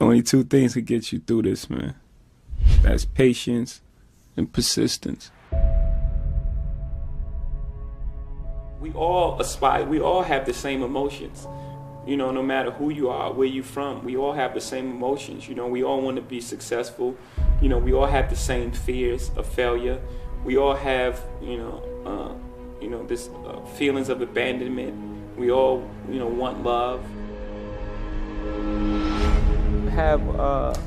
Only two things can get you through this, man. That's patience and persistence. We all aspire, we all have the same emotions. You know, no matter who you are, where you from, we all have the same emotions. You know, we all want to be successful. You know, we all have the same fears of failure. We all have, this feelings of abandonment. We all, want love. Have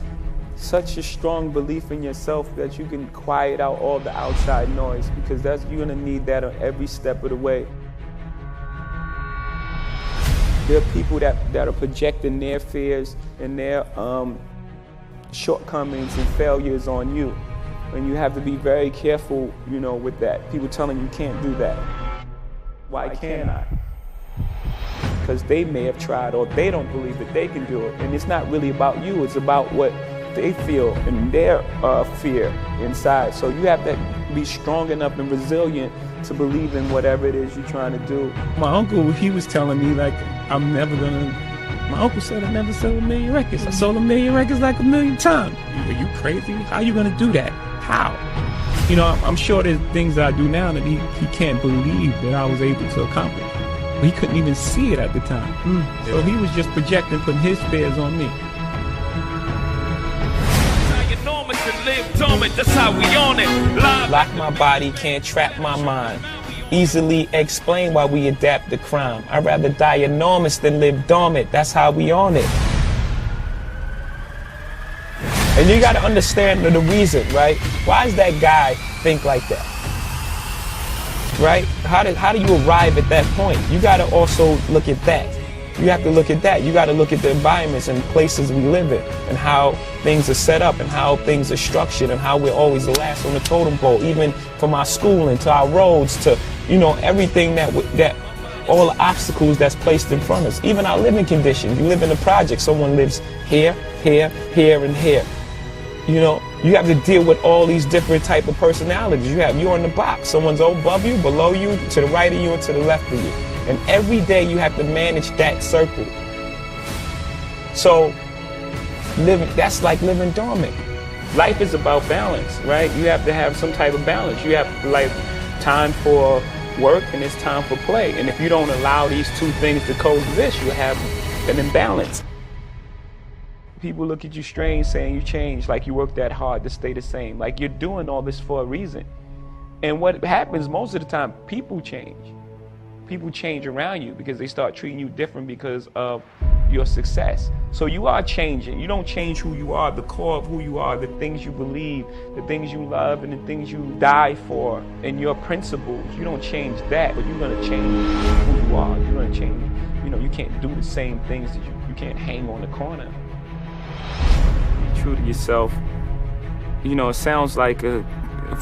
such a strong belief in yourself that you can quiet out all the outside noise, because you're gonna need that on every step of the way. There are people that are projecting their fears and their shortcomings and failures on you. And you have to be very careful, with that. People telling you can't do that. Why can't I? Because they may have tried, or they don't believe that they can do it. And it's not really about you, it's about what they feel and their fear inside. So you have to be strong enough and resilient to believe in whatever it is you're trying to do. My uncle, he was telling me, like, my uncle said I never sold 1 million records. I sold 1 million records like 1 million times. Are you crazy? How are you gonna do that? How? I'm sure there's things that I do now that he can't believe that I was able to accomplish. But he couldn't even see it at the time. So he was just projecting, putting his fears on me. That's how we on it. Lock my body, can't trap my mind. Easily explain why we adapt to crime. I'd rather die enormous than live dormant. That's how we on it. And you gotta understand the reason, right? Why does that guy think like that? Right? How do you arrive at that point? You gotta also look at that. You have to look at that. You got to look at the environments and places we live in, and how things are set up, and how things are structured, and how we're always the last on the totem pole, even from our schooling to our roads to, everything that all the obstacles that's placed in front of us, even our living conditions. You live in a project, someone lives here, here, here, and here. You have to deal with all these different type of personalities. You're in the box. Someone's above you, below you, to the right of you, and to the left of you. And every day you have to manage that circle. So that's like living dormant. Life is about balance, right? You have to have some type of balance. You have time for work and it's time for play. And if you don't allow these two things to coexist, you have an imbalance. People look at you strange saying you changed, like you worked that hard to stay the same. Like you're doing all this for a reason. And what happens most of the time, people change. People change around you because they start treating you different because of your success. So you are changing. You don't change who you are, the core of who you are, the things you believe, the things you love, and the things you die for, and your principles. You don't change that, but you're going to change who you are. You're going to change. You can't do the same things that you can't hang on the corner. Be true to yourself. It sounds like a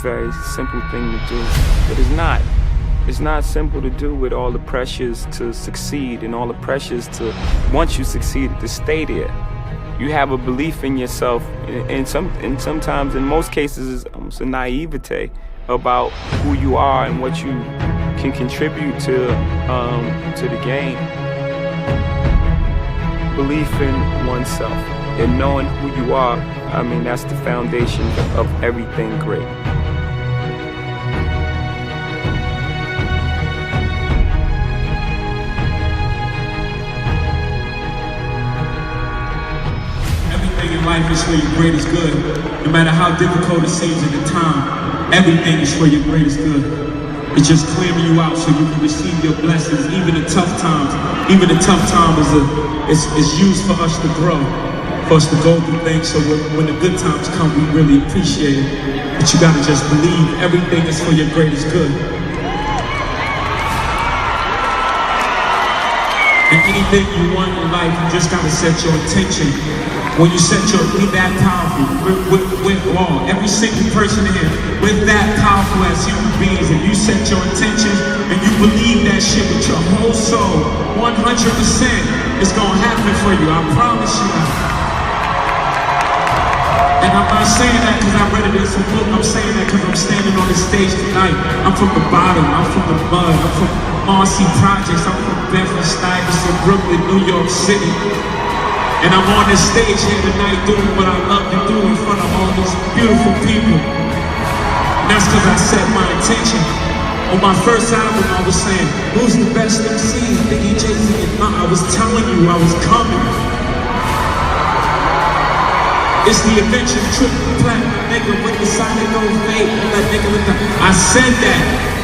very simple thing to do, but it's not. It's not simple to do with all the pressures to succeed and all the pressures to, once you succeed, to stay there. You have a belief in yourself, and sometimes, in most cases, it's a naivete about who you are and what you can contribute to the game. Belief in oneself and knowing who you are, that's the foundation of everything great. Life is for your greatest good. No matter how difficult it seems at the time, everything is for your greatest good. It's just clearing you out so you can receive your blessings, even in tough times. Even the tough time is used for us to grow, for us to go through things. So when the good times come, we really appreciate it. But you gotta just believe everything is for your greatest good. And anything you want in life, you just gotta set your intention. When you set your, be that powerful, we're all, every single person in here, we're that powerful as human beings. If you set your intentions and you believe that shit with your whole soul, 100%, it's gonna happen for you, I promise you. And I'm not saying that because I read it in some book, I'm saying that because I'm standing on the stage tonight. I'm from the bottom, I'm from the mud, I'm from Marcy Projects, I'm from Bedford-Stuyvesant, Brooklyn, New York City. And I'm on this stage here tonight doing what I love to do in front of all these beautiful people. And that's because I set my intention. On my first album, I was saying, who's the best MC? Biggie, Jay-Z, and I was telling you I was coming. It's the adventure trip, platinum nigga with the sonic no fade. That nigga with the, I said that.